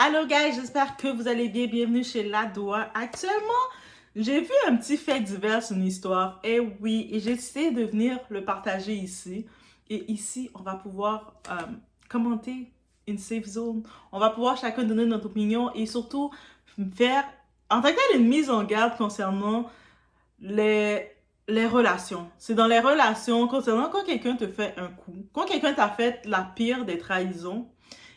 Allô guys, j'espère que vous allez bien. Bienvenue chez La Doua. Actuellement, j'ai vu un petit fait divers sur une histoire. Et oui, et j'ai décidé de venir le partager ici. Et ici, on va pouvoir commenter une safe zone. On va pouvoir chacun donner notre opinion et surtout faire en tant que tel une mise en garde concernant les, les relations. C'est dans les relations concernant quand quelqu'un te fait un coup, quand quelqu'un t'a fait la pire des trahisons.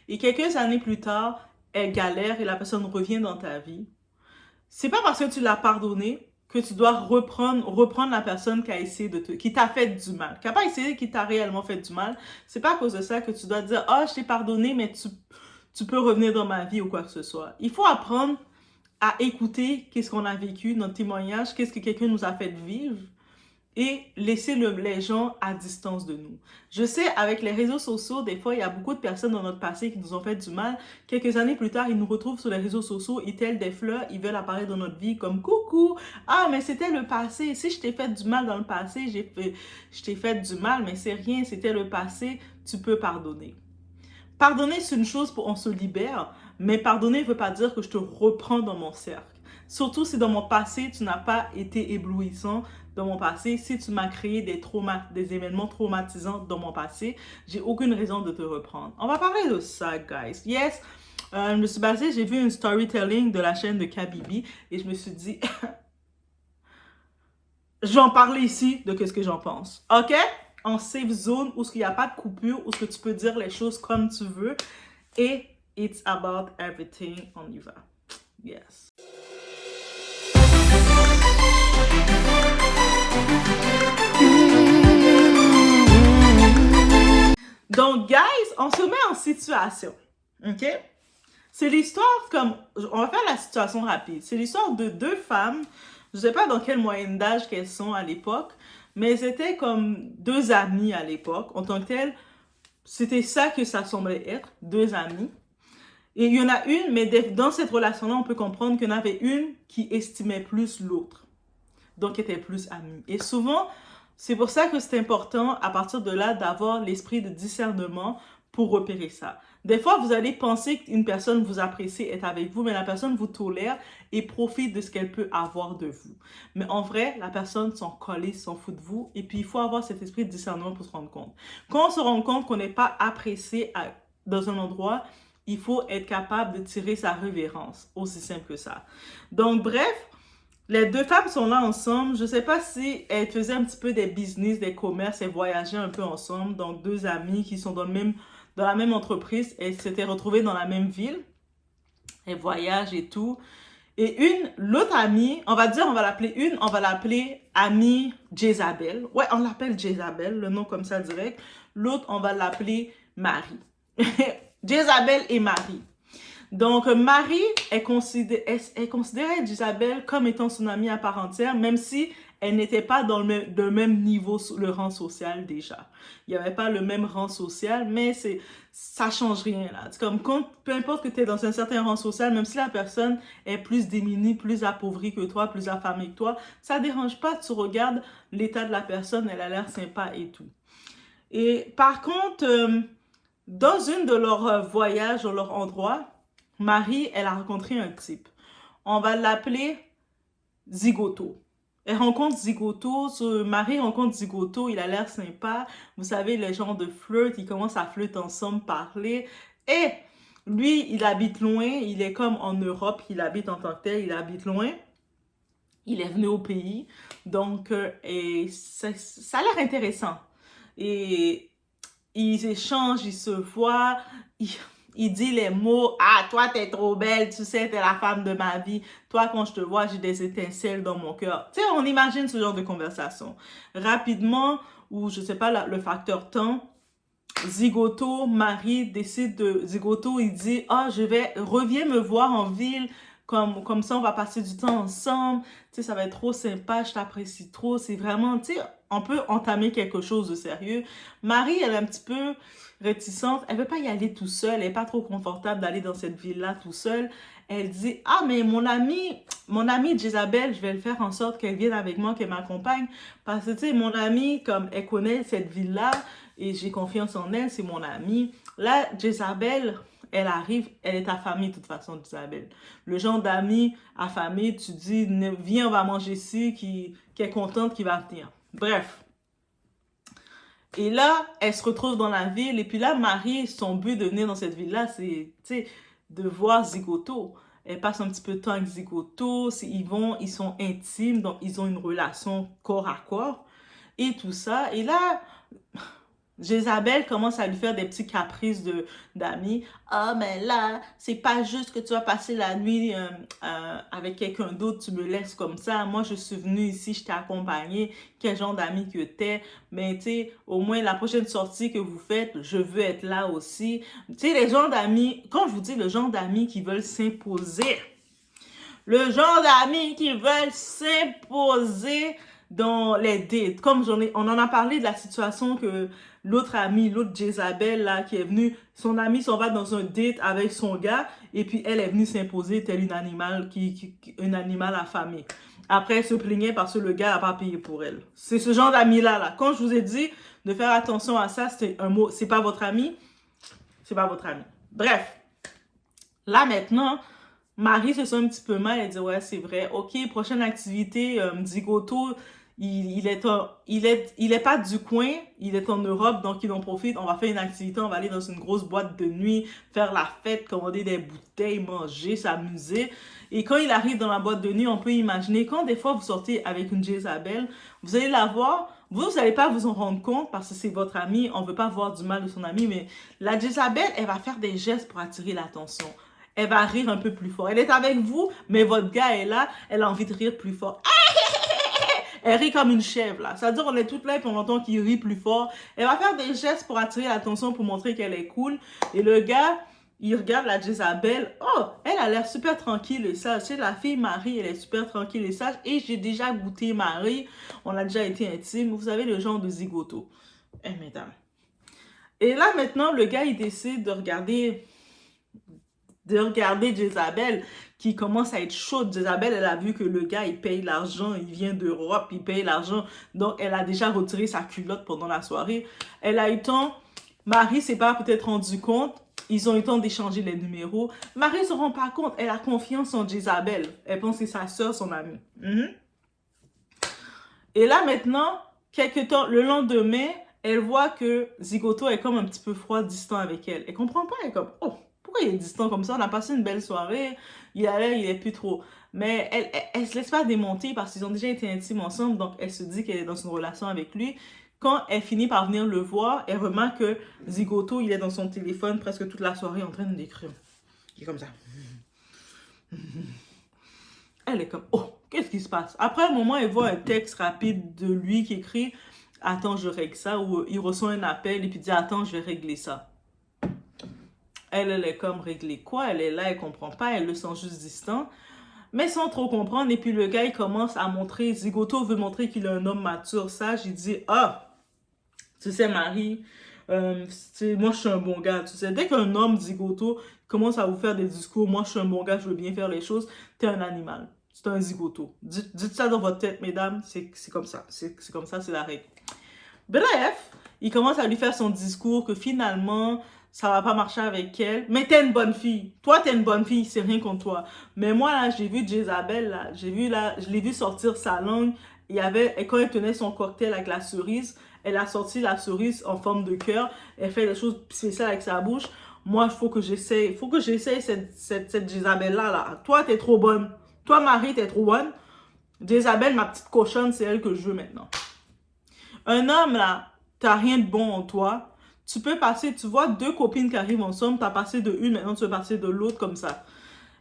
Et quelques années plus tard, elle galère et la personne revient dans ta vie. C'est pas parce que tu l'as pardonné que tu dois reprendre la personne qui a essayé qui t'a fait du mal, qui a pas essayé, qui t'a réellement fait du mal. C'est pas à cause de ça que tu dois dire, ah, je t'ai pardonné, mais tu peux revenir dans ma vie ou quoi que ce soit. Il faut apprendre à écouter qu'est-ce qu'on a vécu, notre témoignage, qu'est-ce que quelqu'un nous a fait vivre et laisser les gens à distance de nous. Je sais, avec les réseaux sociaux, des fois, il y a beaucoup de personnes dans notre passé qui nous ont fait du mal. Quelques années plus tard, ils nous retrouvent sur les réseaux sociaux, ils tellent des fleurs, ils veulent apparaître dans notre vie comme coucou. Ah, mais c'était le passé. Si je t'ai fait du mal dans le passé, je t'ai fait du mal, mais c'est rien, c'était le passé. Tu peux pardonner. Pardonner, c'est une chose pour on se libère, mais pardonner ne veut pas dire que je te reprends dans mon cercle. Surtout si dans mon passé, tu n'as pas été éblouissant dans mon passé, si tu m'as créé des événements traumatisants dans mon passé, j'ai aucune raison de te reprendre. On va parler de ça, guys. Yes, je me suis basée, j'ai vu une storytelling de la chaîne de Kabibi et je me suis dit, je vais en parler ici de ce que j'en pense. OK? En safe zone où il n'y a pas de coupure, où tu peux dire les choses comme tu veux. Et it's about everything. On y va. Yes. Donc, guys, on se met en situation. OK? C'est l'histoire comme... On va faire la situation rapide. C'est l'histoire de deux femmes. Je ne sais pas dans quelle moyenne d'âge qu'elles sont à l'époque, mais c'était comme deux amies à l'époque. En tant que telles, c'était ça que ça semblait être, deux amies. Et il y en a une, mais dans cette relation-là, on peut comprendre qu'il y en avait une qui estimait plus l'autre. Donc, était plus amie. Et souvent, c'est pour ça que c'est important, à partir de là, d'avoir l'esprit de discernement pour repérer ça. Des fois, vous allez penser qu'une personne vous apprécie, est avec vous, mais la personne vous tolère et profite de ce qu'elle peut avoir de vous. Mais en vrai, la personne s'en colle, s'en fout de vous. Et puis, il faut avoir cet esprit de discernement pour se rendre compte. Quand on se rend compte qu'on n'est pas apprécié dans un endroit, il faut être capable de tirer sa révérence. Aussi simple que ça. Donc, bref, les deux femmes sont là ensemble. Je ne sais pas si elles faisaient un petit peu des business, des commerces, elles voyageaient un peu ensemble. Donc, deux amies qui sont dans la même entreprise. Elles s'étaient retrouvées dans la même ville. Elles voyagent et tout. Et l'autre amie, on va l'appeler amie Jezabel. Ouais, on l'appelle Jezabel, le nom comme ça direct. L'autre, on va l'appeler Marie. Jezabel et Marie. Donc, Marie, elle considérait Isabelle comme étant son amie à part entière, même si elle n'était pas dans le même niveau, le rang social déjà. Il n'y avait pas le même rang social, mais ça change rien là. C'est comme peu importe que tu es dans un certain rang social, même si la personne est plus démunie, plus appauvrie que toi, plus affamée que toi, ça ne dérange pas. Tu regardes l'état de la personne, elle a l'air sympa et tout. Et par contre, dans une de leurs voyages, dans leur endroit, Marie, elle a rencontré un type. On va l'appeler Zigoto. Elle rencontre Zigoto, Marie rencontre Zigoto, il a l'air sympa. Vous savez, les gens de flirt, ils commencent à flirter ensemble, parler. Et lui, il habite loin, il est comme en Europe, il habite en tant que tel, il habite loin. Il est venu au pays. Donc, ça a l'air intéressant. Et ils échangent, ils se voient, il dit les mots, ah, toi, t'es trop belle, tu sais, t'es la femme de ma vie. Toi, quand je te vois, j'ai des étincelles dans mon cœur. Tu sais, on imagine ce genre de conversation. Rapidement, ou je sais pas, le facteur temps, Zigoto, Marie Zigoto, il dit, ah, reviens me voir en ville, comme ça, on va passer du temps ensemble. Tu sais, ça va être trop sympa, je t'apprécie trop. C'est vraiment, tu sais, on peut entamer quelque chose de sérieux. Marie, elle est un petit peu réticente. Elle veut pas y aller tout seule. Elle est pas trop confortable d'aller dans cette ville-là tout seule. Elle dit, ah, mais mon amie Jezabel, je vais le faire en sorte qu'elle vienne avec moi, qu'elle m'accompagne. Parce que, tu sais, mon amie, comme elle connaît cette ville-là, et j'ai confiance en elle, c'est mon amie. Là, Jezabel, elle arrive, elle est affamée de toute façon, Isabelle. Le genre d'ami affamé, tu dis, viens, on va manger ici, qui est contente, qui va venir. Bref. Et là, elle se retrouve dans la ville. Et puis là, Marie, son but de venir dans cette ville-là, c'est, tu sais, de voir Zigoto. Elle passe un petit peu de temps avec Zigoto. Ils sont intimes, donc ils ont une relation corps à corps. Et tout ça. Et là, Jézabel commence à lui faire des petits caprices d'amis. Ah, mais là, c'est pas juste que tu vas passer la nuit avec quelqu'un d'autre, tu me laisses comme ça. Moi, je suis venue ici, je t'ai accompagné. Quel genre d'ami que t'es. Mais tu sais, au moins la prochaine sortie que vous faites, je veux être là aussi. Tu sais, les gens d'amis, quand je vous dis le genre d'amis qui veulent s'imposer, le genre d'amis qui veulent s'imposer dans les dates. Comme on en a parlé de la situation que l'autre amie, l'autre Jézabel là, qui est venue, son amie s'en va dans un date avec son gars, et puis elle est venue s'imposer telle une animale, une animale affamée. Après, elle se plaignait parce que le gars n'a pas payé pour elle. C'est ce genre d'ami-là, là. Quand je vous ai dit de faire attention à ça, c'est un mot, c'est pas votre ami, c'est pas votre ami. Bref. Là, maintenant, Marie se sent un petit peu mal, elle dit, ouais, c'est vrai. Ok, prochaine activité, Zigoto, il est pas du coin, il est en Europe, donc il en profite. On va faire une activité, on va aller dans une grosse boîte de nuit, faire la fête, commander des bouteilles, manger, s'amuser. Et quand il arrive dans la boîte de nuit, on peut imaginer, quand des fois vous sortez avec une Jézabel, vous allez la voir, vous n'allez pas vous en rendre compte parce que c'est votre ami, on ne veut pas voir du mal de son ami, mais la Jézabel, elle va faire des gestes pour attirer l'attention. Elle va rire un peu plus fort. Elle est avec vous, mais votre gars est là, elle a envie de rire plus fort. Elle rit comme une chèvre, là. C'est-à-dire, on est toutes là et on entend qu'il rit plus fort. Elle va faire des gestes pour attirer l'attention, pour montrer qu'elle est cool. Et le gars, il regarde la Jézabel. Oh, elle a l'air super tranquille et sage. C'est la fille Marie, elle est super tranquille et sage. Et j'ai déjà goûté Marie. On a déjà été intime. Vous savez, le genre de zigoto. Eh, mesdames. Et là, maintenant, le gars, il décide de regarder Jézabel, qui commence à être chaude. Jézabel, elle a vu que le gars, il paye l'argent, il vient d'Europe, il paye l'argent, donc elle a déjà retiré sa culotte pendant la soirée. Elle a eu le temps, Marie s'est pas peut-être rendu compte, ils ont eu le temps d'échanger les numéros. Marie se rend pas compte, elle a confiance en Jézabel. Elle pense que c'est sa soeur, son amie. Et là, maintenant, quelques temps, le lendemain, elle voit que Zigoto est comme un petit peu froid, distant avec elle. Elle comprend pas, elle est comme, oh, pourquoi il est distant comme ça? On a passé une belle soirée, il est plus trop. Mais elle se laisse pas démonter parce qu'ils ont déjà été intimes ensemble, donc elle se dit qu'elle est dans une relation avec lui. Quand elle finit par venir le voir, elle remarque que Zigoto, il est dans son téléphone presque toute la soirée en train d'écrire. Il est comme ça. Elle est comme, oh, qu'est-ce qui se passe? Après un moment, elle voit un texte rapide de lui qui écrit, attends, je règle ça, ou il reçoit un appel et puis dit, attends, je vais régler ça. Elle est comme réglée quoi? Elle est là, elle comprend pas, elle le sent juste distant, mais sans trop comprendre. Et puis le gars, il commence à montrer, Zigoto veut montrer qu'il est un homme mature, sage. Il dit, ah, tu sais, Marie, moi je suis un bon gars, tu sais. Dès qu'un homme, Zigoto, commence à vous faire des discours, moi je suis un bon gars, je veux bien faire les choses, t'es un animal. C'est un zigoto. Dites ça dans votre tête, mesdames, c'est comme ça. C'est comme ça, c'est la règle. Bref, il commence à lui faire son discours que finalement, ça va pas marcher avec elle. Mais t'es une bonne fille. Toi, t'es une bonne fille, c'est rien contre toi. Mais moi, là, j'ai vu Jézabel, là, je l'ai vu sortir sa langue. Il y avait, et quand elle tenait son cocktail avec la cerise, elle a sorti la cerise en forme de cœur. Elle fait des choses spéciales avec sa bouche. Moi, il faut que j'essaye cette Jézabel-là, là. Toi, t'es trop bonne. Toi, Marie, t'es trop bonne. Jézabel, ma petite cochonne, c'est elle que je veux maintenant. Un homme, là, t'as rien de bon en toi. Tu peux passer, tu vois, deux copines qui arrivent ensemble, t'as passé de une, maintenant tu veux passer de l'autre comme ça.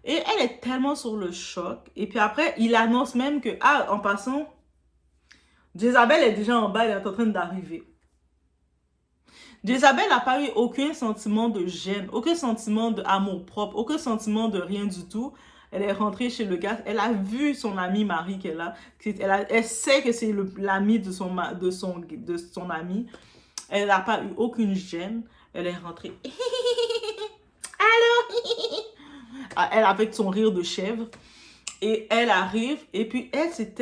Et elle est tellement sur le choc. Et puis après, il annonce même que, ah, en passant, Jézabel est déjà en bas, elle est en train d'arriver. Jézabel n'a pas eu aucun sentiment de gêne, aucun sentiment d'amour-propre, aucun sentiment de rien du tout. Elle est rentrée chez le gars, elle a vu son amie Marie qu'elle a, elle sait que c'est l'ami de son ami. Elle n'a pas eu aucune gêne. Elle est rentrée. Allô? Elle avec son rire de chèvre. Et elle arrive. Et puis elle s'est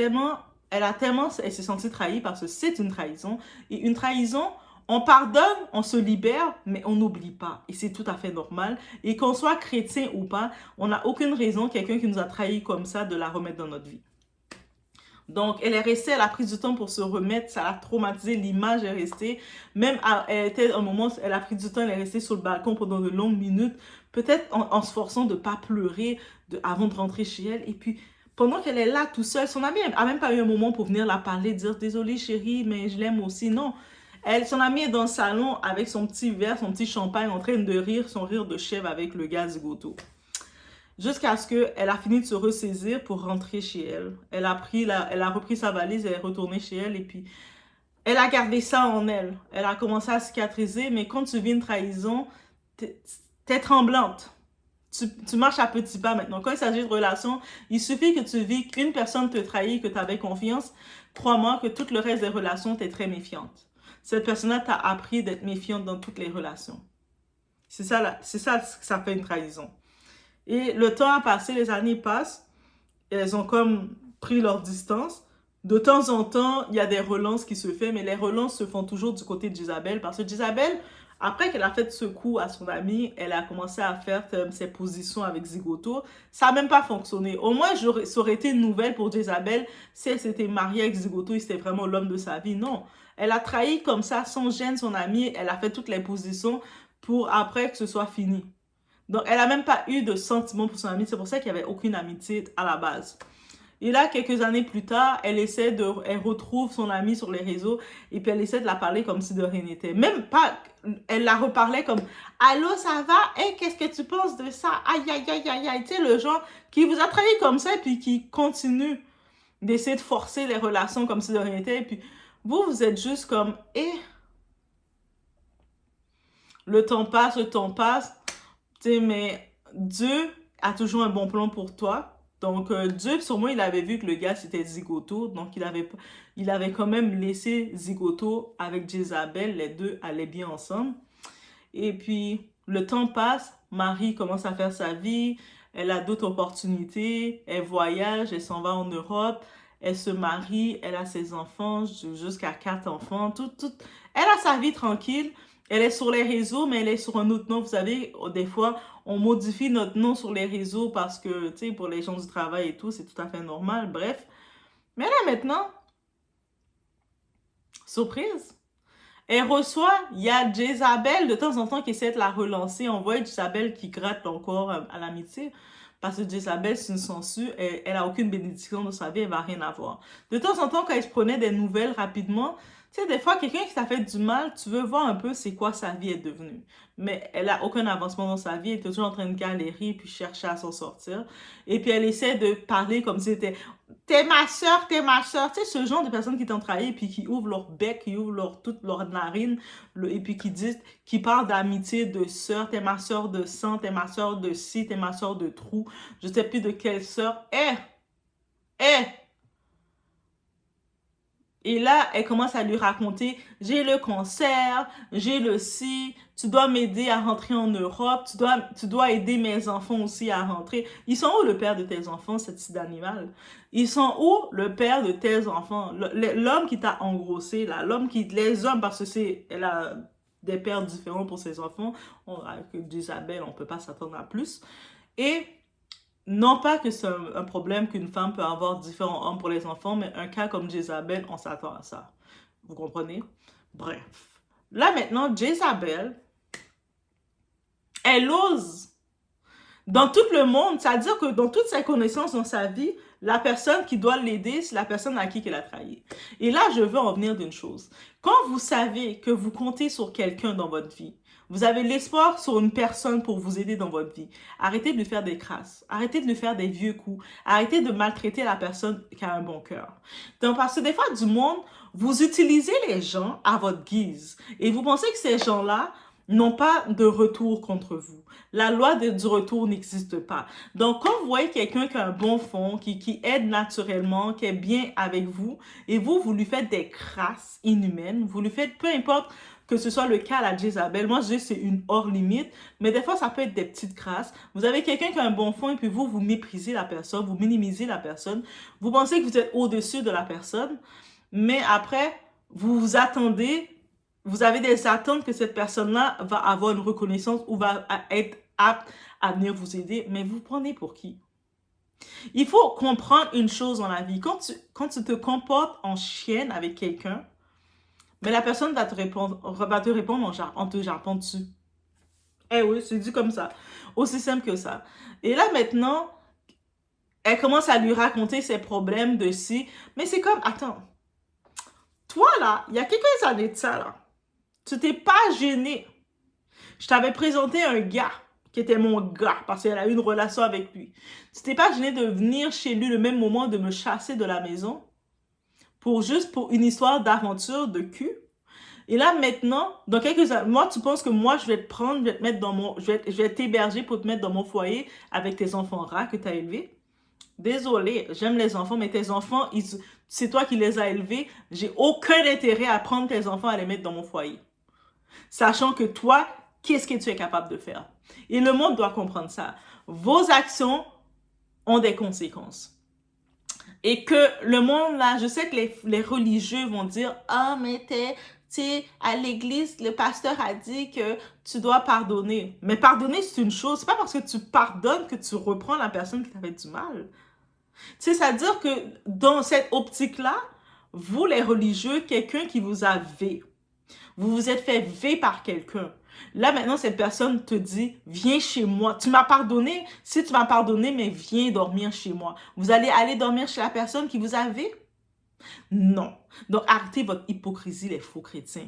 sentie trahie parce que c'est une trahison. Et une trahison, On pardonne, on se libère, mais on n'oublie pas. Et c'est tout à fait normal. Et qu'on soit chrétien ou pas, on n'a aucune raison, quelqu'un qui nous a trahis comme ça, de la remettre dans notre vie. Donc, elle est restée, elle a pris du temps pour se remettre, ça l'a traumatisé, l'image est restée. Même, elle était un moment, elle a pris du temps, elle est restée sur le balcon pendant de longues minutes, peut-être en se forçant de ne pas pleurer avant de rentrer chez elle. Et puis, pendant qu'elle est là, tout seule, son amie n'a même pas eu un moment pour venir la parler, dire « Désolée chérie, mais je l'aime aussi ». Non, son amie est dans le salon avec son petit verre, son petit champagne, en train de rire, son rire de chèvre avec le gars zigoto. Jusqu'à ce qu'elle a fini de se ressaisir pour rentrer chez elle. Elle a repris sa valise, elle est retournée chez elle et puis elle a gardé ça en elle. Elle a commencé à cicatriser, mais quand tu vis une trahison, t'es tremblante. Tu marches à petits pas maintenant. Quand il s'agit de relations, il suffit que tu vis qu'une personne te trahit, que tu avais confiance. Crois-moi que tout le reste des relations, t'es très méfiante. Cette personne-là t'a appris d'être méfiante dans toutes les relations. C'est ça que ça fait une trahison. Et le temps a passé, les années passent, et elles ont comme pris leur distance. De temps en temps, il y a des relances qui se font, mais les relances se font toujours du côté d'Isabelle, parce que Isabelle, après qu'elle a fait ce coup à son amie, elle a commencé à faire ses positions avec Zigoto. Ça n'a même pas fonctionné. Au moins, ça aurait été une nouvelle pour Isabelle si elle s'était mariée avec Zigoto et c'était vraiment l'homme de sa vie. Non, elle a trahi comme ça, sans gêne, son amie. Elle a fait toutes les positions pour après que ce soit fini. Donc, elle n'a même pas eu de sentiments pour son amie. C'est pour ça qu'il n'y avait aucune amitié à la base. Et là, quelques années plus tard, elle retrouve son amie sur les réseaux et puis elle essaie de la parler comme si de rien n'était. Même pas, elle la reparlait comme « Allô, ça va? Hey, qu'est-ce que tu penses de ça? Aïe, aïe, aïe, aïe, aïe. » Tu sais, le genre qui vous a trahi comme ça et puis qui continue d'essayer de forcer les relations comme si de rien n'était. Et puis, vous êtes juste comme « Eh, le temps passe, le temps passe. » Tu sais, mais Dieu a toujours un bon plan pour toi. Donc, Dieu, sûrement, il avait vu que le gars, c'était Zigoto. Donc, il avait quand même laissé Zigoto avec Jézabel. Les deux allaient bien ensemble. Et puis, le temps passe. Marie commence à faire sa vie. Elle a d'autres opportunités. Elle voyage. Elle s'en va en Europe. Elle se marie. Elle a ses enfants, jusqu'à 4 enfants. Elle a sa vie tranquille. Elle est sur les réseaux, mais elle est sur un autre nom. Vous savez, des fois, on modifie notre nom sur les réseaux parce que, tu sais, pour les gens du travail et tout, c'est tout à fait normal. Bref. Mais là, maintenant, surprise, elle reçoit, il y a Jézabel de temps en temps qui essaie de la relancer. On voit Jézabel qui gratte encore à l'amitié. Parce que Jézabel, c'est une censure, elle a aucune bénédiction dans sa vie, elle va rien avoir. De temps en temps, quand elle se prenait des nouvelles rapidement, tu sais, des fois, quelqu'un qui t'a fait du mal, tu veux voir un peu c'est quoi sa vie est devenue. Mais elle a aucun avancement dans sa vie, elle est toujours en train de galérer puis chercher à s'en sortir. Et puis elle essaie de parler comme si c'était t'es ma soeur, t'es ma soeur. Tu sais, ce genre de personnes qui t'ont trahi puis qui ouvrent leur bec, qui ouvrent toutes leurs narines et puis qui parlent d'amitié, de soeur, t'es ma soeur de sang, t'es ma soeur de ci, t'es ma soeur de trou. Je sais plus de quelle soeur. Et là, elle commence à lui raconter, j'ai le cancer, j'ai le ci, tu dois m'aider à rentrer en Europe, tu dois aider mes enfants aussi à rentrer. Ils sont où le père de tes enfants, cette petite animal? Ils sont où le père de tes enfants? L'homme qui t'a engrossé, là, les hommes, parce que elle a des pères différents pour ses enfants, avec Isabelle, on peut pas s'attendre à plus. Et non pas que c'est un problème qu'une femme peut avoir différents hommes pour les enfants, mais un cas comme Jézabel, on s'attend à ça. Vous comprenez? Bref. Là maintenant, Jézabel, elle ose dans tout le monde, c'est-à-dire que dans toutes ses connaissances dans sa vie, la personne qui doit l'aider, c'est la personne à qui elle a trahi. Et là, je veux en venir d'une chose. Quand vous savez que vous comptez sur quelqu'un dans votre vie, vous avez l'espoir sur une personne pour vous aider dans votre vie, arrêtez de lui faire des crasses, arrêtez de lui faire des vieux coups, arrêtez de maltraiter la personne qui a un bon cœur. Donc, parce que des fois, du monde, vous utilisez les gens à votre guise et vous pensez que ces gens-là n'ont pas de retour contre vous. La loi du retour n'existe pas. Donc, quand vous voyez quelqu'un qui a un bon fond, qui aide naturellement, qui est bien avec vous, et vous lui faites des crasses inhumaines, vous lui faites, peu importe que ce soit le cas à la Jézabel, moi je dis c'est une hors limite, mais des fois ça peut être des petites crasses. Vous avez quelqu'un qui a un bon fond et puis vous méprisez la personne, vous minimisez la personne, vous pensez que vous êtes au-dessus de la personne, mais après, vous vous attendez vous avez des attentes que cette personne-là va avoir une reconnaissance ou va être apte à venir vous aider, mais vous prenez pour qui? Il faut comprendre une chose dans la vie. Quand tu te comportes en chienne avec quelqu'un, mais la personne va te répondre en te jappant dessus. Eh oui, c'est dit comme ça. Aussi simple que ça. Et là, maintenant, elle commence à lui raconter ses problèmes de si. Mais c'est comme, attends, toi là, il y a quelques années de ça là, tu t'es pas gêné. Je t'avais présenté un gars qui était mon gars parce qu'elle a eu une relation avec lui. Tu t'es pas gêné de venir chez lui le même moment de me chasser de la maison pour une histoire d'aventure de cul. Et là, maintenant, dans quelques années, moi, tu penses que moi, je vais te prendre, je vais te mettre dans mon, je vais t'héberger pour te mettre dans mon foyer avec tes enfants rats que tu as élevés? Désolée, j'aime les enfants, mais tes enfants, c'est toi qui les as élevés. J'ai aucun intérêt à prendre tes enfants et à les mettre dans mon foyer. Sachant que toi, qu'est-ce que tu es capable de faire? Et le monde doit comprendre ça. Vos actions ont des conséquences. Et que le monde, là, je sais que les religieux vont dire « Ah, mais tu sais, à l'église, le pasteur a dit que tu dois pardonner. » Mais pardonner, c'est une chose. C'est pas parce que tu pardonnes que tu reprends la personne qui t'a fait du mal. Tu sais, c'est-à-dire que dans cette optique-là, vous, les religieux, quelqu'un qui vous a V, vous vous êtes fait V par quelqu'un. Là, maintenant, cette personne te dit, viens chez moi. Tu m'as pardonné. Si tu m'as pardonné, mais viens dormir chez moi. Vous allez aller dormir chez la personne qui vous a V? Non. Donc, arrêtez votre hypocrisie, les faux chrétiens.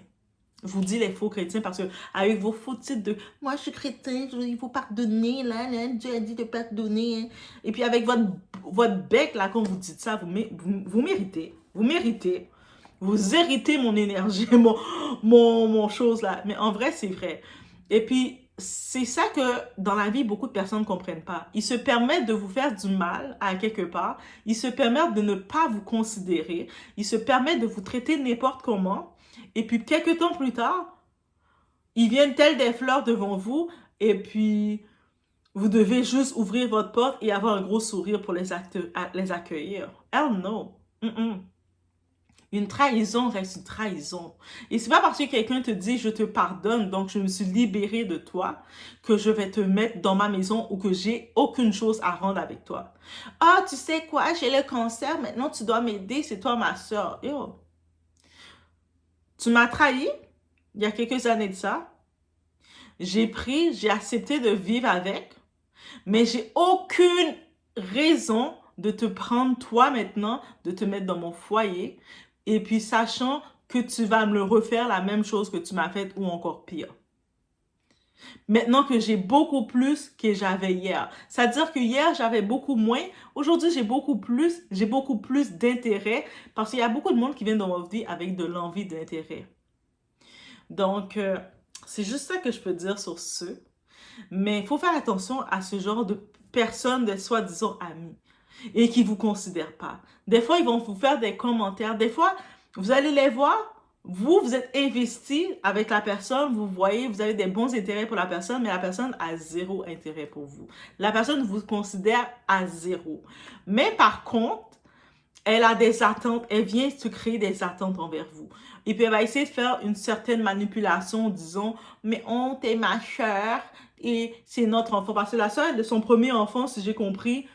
Je vous dis les faux chrétiens parce que avec vos faux titres de « Moi, je suis chrétien, il faut pardonner, là, Dieu a dit de pardonner. » Et puis avec votre bec, là, quand vous dites ça, vous méritez. Vous méritez. Vous héritez mon énergie, mon chose, là. Mais en vrai, c'est vrai. Et puis, c'est ça que dans la vie, beaucoup de personnes ne comprennent pas. Ils se permettent de vous faire du mal à quelque part. Ils se permettent de ne pas vous considérer. Ils se permettent de vous traiter n'importe comment. Et puis, quelques temps plus tard, ils viennent tels des fleurs devant vous. Et puis, vous devez juste ouvrir votre porte et avoir un gros sourire pour les accueillir. Hell no. Une trahison reste une trahison. Et c'est pas parce que quelqu'un te dit « je te pardonne, donc je me suis libérée de toi » que je vais te mettre dans ma maison ou que j'ai aucune chose à rendre avec toi. « Ah, tu sais quoi, j'ai le cancer, maintenant tu dois m'aider, c'est toi ma soeur. » Yo. Tu m'as trahi il y a quelques années de ça. J'ai accepté de vivre avec, mais j'ai aucune raison de te prendre toi maintenant, de te mettre dans mon foyer, et puis sachant que tu vas me le refaire la même chose que tu m'as faite ou encore pire. Maintenant que j'ai beaucoup plus que j'avais hier. C'est-à-dire que hier, j'avais beaucoup moins. Aujourd'hui, j'ai beaucoup plus d'intérêt parce qu'il y a beaucoup de monde qui vient dans ma vie avec de l'envie d'intérêt. Donc, c'est juste ça que je peux dire sur ce. Mais il faut faire attention à ce genre de personnes, de soi-disant amis, et qui ne vous considèrent pas. Des fois, ils vont vous faire des commentaires. Des fois, vous allez les voir, vous êtes investi avec la personne, vous voyez, vous avez des bons intérêts pour la personne, mais la personne a zéro intérêt pour vous. La personne vous considère à zéro. Mais par contre, elle a des attentes, elle vient se créer des attentes envers vous. Et puis, elle va essayer de faire une certaine manipulation, disons, mais on, t'es ma soeur et c'est notre enfant. Parce que la soeur de son premier enfant, si j'ai compris,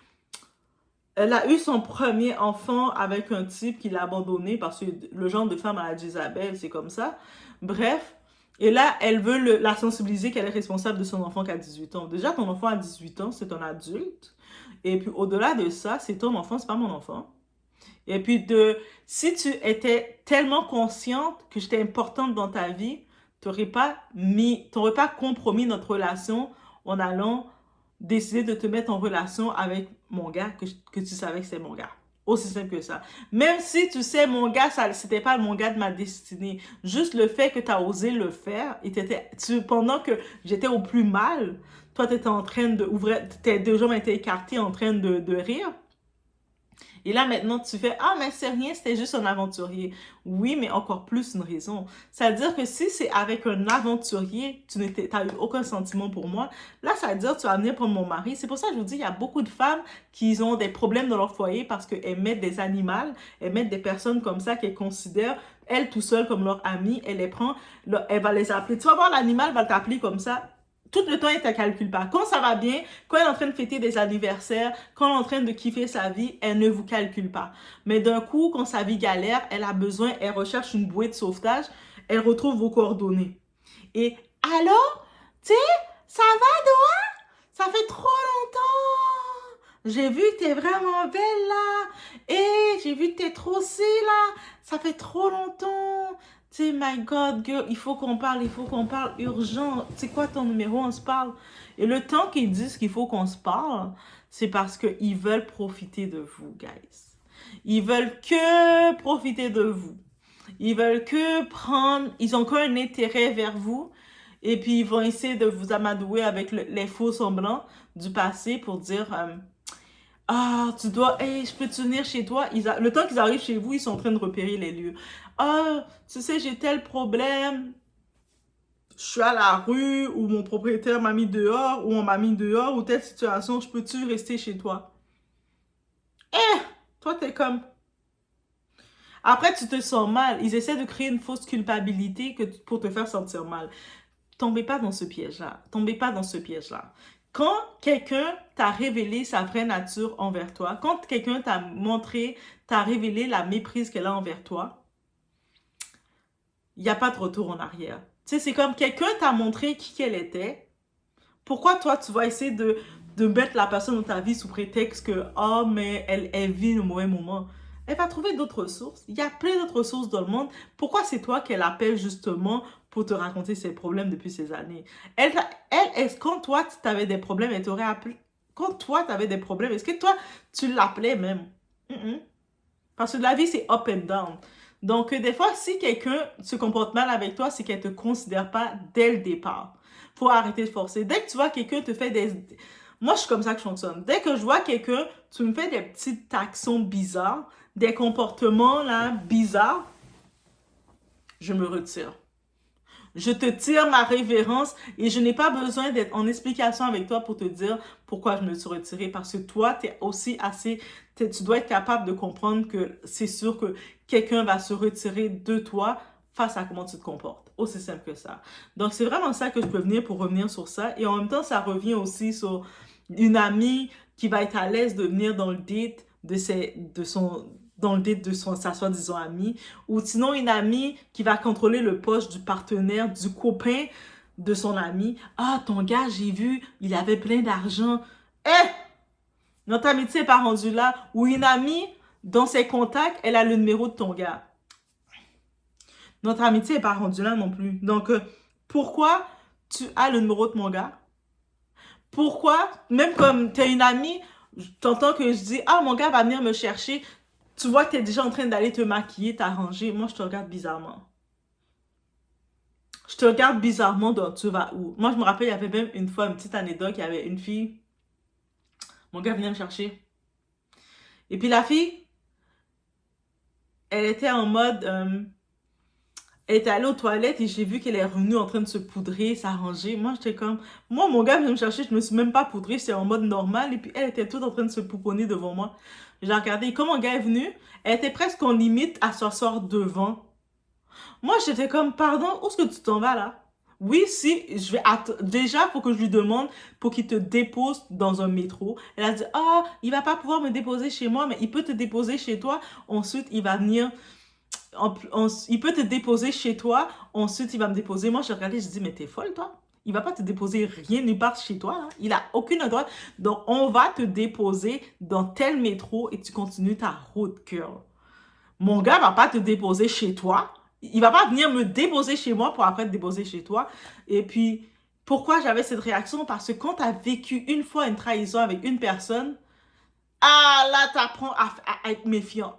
elle a eu son premier enfant avec un type qui l'a abandonné parce que le genre de femme à la Isabelle, c'est comme ça. Bref, et là, elle veut la sensibiliser qu'elle est responsable de son enfant qui a 18 ans. Déjà, ton enfant à 18 ans, c'est un adulte. Et puis, au-delà de ça, c'est ton enfant, c'est pas mon enfant. Et puis, si tu étais tellement consciente que j'étais importante dans ta vie, tu n'aurais pas compromis notre relation en allant décider de te mettre en relation avec mon gars que tu savais que c'est mon gars. Aussi simple que ça. Même si tu sais, mon gars, c'était pas mon gars de ma destinée. Juste le fait que tu as osé le faire, et pendant que j'étais au plus mal, toi, tu étais en train d'ouvrir, tes deux jambes étaient écartées en train de rire. Et là, maintenant, tu fais « Ah, mais c'est rien, c'était juste un aventurier. » Oui, mais encore plus une raison. C'est-à-dire que si c'est avec un aventurier, tu n'as eu aucun sentiment pour moi, là, ça veut dire que tu vas venir prendre mon mari. C'est pour ça que je vous dis, il y a beaucoup de femmes qui ont des problèmes dans leur foyer parce qu'elles mettent des animaux, elles mettent des personnes comme ça qu'elles considèrent elle tout seule comme leur amie, elle les prend, elle va les appeler. Tu vas voir, l'animal va t'appeler comme ça. Tout le temps, elle ne te calcule pas. Quand ça va bien, quand elle est en train de fêter des anniversaires, quand elle est en train de kiffer sa vie, elle ne vous calcule pas. Mais d'un coup, quand sa vie galère, elle a besoin, elle recherche une bouée de sauvetage, elle retrouve vos coordonnées. Et allô, tu sais, ça va, Doha? Ça fait trop longtemps. J'ai vu que t'es vraiment belle là. Et j'ai vu que t'es trop si là. Ça fait trop longtemps. Tu sais, my God, girl, il faut qu'on parle, urgent. C'est quoi ton numéro? On se parle. Et le temps qu'ils disent qu'il faut qu'on se parle, c'est parce qu'ils veulent profiter de vous, guys. Ils veulent que profiter de vous. Ils veulent que prendre, ils ont qu'un intérêt vers vous. Et puis, ils vont essayer de vous amadouer avec les faux semblants du passé pour dire ah, tu dois, hey, je peux te venir chez toi. Le temps qu'ils arrivent chez vous, ils sont en train de repérer les lieux. Ah, tu sais, j'ai tel problème. Je suis à la rue, ou mon propriétaire m'a mis dehors, ou on m'a mis dehors, ou telle situation, je peux-tu rester chez toi? Eh, toi, t'es comme. Après, tu te sens mal. Ils essaient de créer une fausse culpabilité pour te faire sentir mal. Tombez pas dans ce piège-là. Tombez pas dans ce piège-là. Quand quelqu'un t'a révélé sa vraie nature envers toi, quand quelqu'un t'a révélé la méprise qu'elle a envers toi, il n'y a pas de retour en arrière. Tu sais, c'est comme quelqu'un t'a montré qui qu'elle était. Pourquoi toi, tu vas essayer de mettre la personne dans ta vie sous prétexte que, oh, mais elle vit le mauvais moment? Elle va trouver d'autres ressources. Il y a plein d'autres ressources dans le monde. Pourquoi c'est toi qu'elle appelle justement pour te raconter ses problèmes depuis ces années? Quand toi, tu avais des problèmes, elle t'aurait appelé. Quand toi, tu avais des problèmes, est-ce que toi, tu l'appelais même? Parce que la vie, c'est up and down. Donc, des fois, si quelqu'un se comporte mal avec toi, c'est qu'elle ne te considère pas dès le départ. Faut arrêter de forcer. Dès que tu vois quelqu'un te fait des... Moi, je suis comme ça que je fonctionne. Dès que je vois quelqu'un, tu me fais des petites actions bizarres, des comportements là bizarres, je me retire. Je te tire ma révérence et je n'ai pas besoin d'être en explication avec toi pour te dire pourquoi je me suis retirée. Parce que toi, tu es aussi assez... Tu dois être capable de comprendre que c'est sûr que quelqu'un va se retirer de toi face à comment tu te comportes. Aussi simple que ça. Donc, c'est vraiment ça que je peux venir pour revenir sur ça. Et en même temps, ça revient aussi sur une amie qui va être à l'aise de venir dans le date sa soi-disant amie, ou sinon une amie qui va contrôler le poste du partenaire, du copain de son ami. Ah, ton gars, j'ai vu, il avait plein d'argent. Eh! Notre amitié n'est pas rendue là. Ou une amie, dans ses contacts, elle a le numéro de ton gars. Notre amitié n'est pas rendue là non plus. Donc, pourquoi tu as le numéro de mon gars? Pourquoi, même comme tu es une amie, t'entends que je dis, ah, mon gars va venir me chercher, tu vois que tu es déjà en train d'aller te maquiller, t'arranger, moi je te regarde bizarrement. Je te regarde bizarrement, donc tu vas où? Moi je me rappelle, il y avait même une fois, une petite anecdote, il y avait une fille, mon gars venait me chercher. Et puis la fille, elle était en mode... elle était allée aux toilettes et j'ai vu qu'elle est revenue en train de se poudrer, s'arranger. Moi, j'étais comme... Moi, mon gars vient me chercher, je me suis même pas poudrée, j'étais en mode normal. Et puis, elle était toute en train de se pouponner devant moi. J'ai regardé. Quand mon gars est venu, elle était presque en limite à s'asseoir devant. Moi, j'étais comme, pardon, où est-ce que tu t'en vas là? Oui, si, je vais... Déjà, il faut que je lui demande pour qu'il te dépose dans un métro. Elle a dit, ah, il va pas pouvoir me déposer chez moi, mais il peut te déposer chez toi. Ensuite, il va venir... il peut te déposer chez toi, ensuite il va me déposer. Moi, je regardais, je dis, mais t'es folle, toi? Il va pas te déposer rien nulle part chez toi, là. Il a aucun endroit. Donc, on va te déposer dans tel métro et tu continues ta route, girl. Mon gars va pas te déposer chez toi. Il va pas venir me déposer chez moi pour après te déposer chez toi. Et puis, pourquoi j'avais cette réaction? Parce que quand tu as vécu une fois une trahison avec une personne, ah là, t'apprends à être méfiant.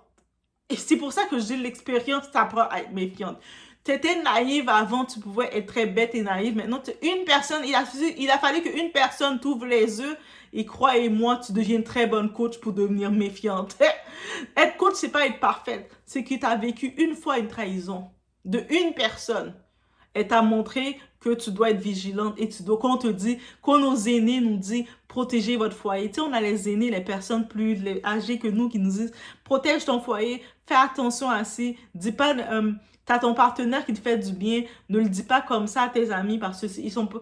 Et c'est pour ça que je dis l'expérience t'apprend à être méfiante. Tu étais naïve avant, tu pouvais être très bête et naïve. Maintenant, une personne, il a fallu qu'une personne t'ouvre les yeux et croyez-moi, tu deviens une très bonne coach pour devenir méfiante. Être coach, c'est pas être parfaite. C'est que tu as vécu une fois une trahison de une personne. Elle t'a montré que tu dois être vigilante et qu'on te dit, qu'on nos aînés nous disent, protégez votre foyer. Tu sais, on a les aînés, les personnes plus âgées que nous qui nous disent, protège ton foyer, fais attention à ça, dis pas, t'as ton partenaire qui te fait du bien, ne le dis pas comme ça à tes amis parce que ils sont pas,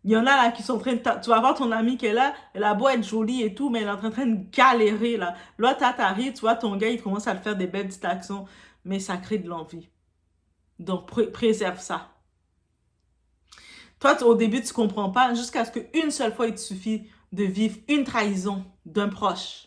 il y en a là qui sont en train de... Tu vas voir ton amie qui est là, elle a beau être jolie et tout, mais elle est en train de galérer là. Là, t'arrives, tu vois, ton gars, il commence à te faire des belles petites actions, mais ça crée de l'envie. Donc, préserve ça. Toi, au début, tu comprends pas, jusqu'à ce qu'une seule fois, il te suffit de vivre une trahison d'un proche.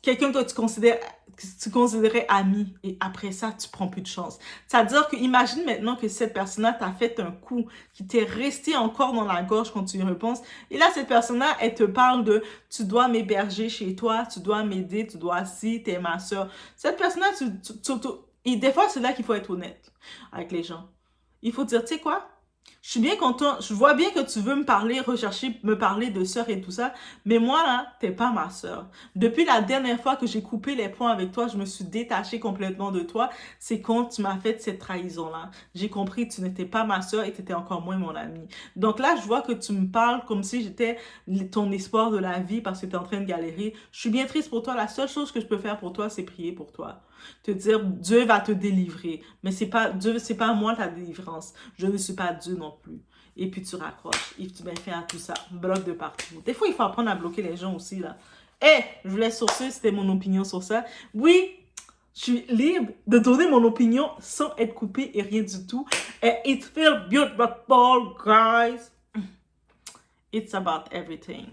Quelqu'un que tu considérais ami, et après ça, tu prends plus de chance. C'est-à-dire que, imagine maintenant que cette personne-là t'a fait un coup qui t'est resté encore dans la gorge quand tu y repenses. Et là, cette personne-là, elle te parle de tu dois m'héberger chez toi, tu dois m'aider, tu dois si, t'es ma soeur. Cette personne-là, et des fois, c'est là qu'il faut être honnête avec les gens. Il faut dire, tu sais quoi? Je suis bien content, je vois bien que tu veux me parler, me parler de sœur et tout ça, mais moi là, t'es pas ma sœur. Depuis la dernière fois que j'ai coupé les ponts avec toi, je me suis détachée complètement de toi, c'est quand tu m'as fait cette trahison-là. J'ai compris que tu n'étais pas ma sœur et que tu étais encore moins mon amie. Donc là, je vois que tu me parles comme si j'étais ton espoir de la vie parce que tu es en train de galérer. Je suis bien triste pour toi, la seule chose que je peux faire pour toi, c'est prier pour toi. Te dire, Dieu va te délivrer, mais c'est pas Dieu, c'est pas moi ta délivrance. Je ne suis pas Dieu non plus. Et puis tu raccroches, et tu mets fin à tout ça, bloque de partout. Des fois, il faut apprendre à bloquer les gens aussi, là. Je voulais sur ce, c'était mon opinion sur ça. Oui, je suis libre de donner mon opinion sans être coupé et rien du tout. Et it feels beautiful, guys. It's about everything.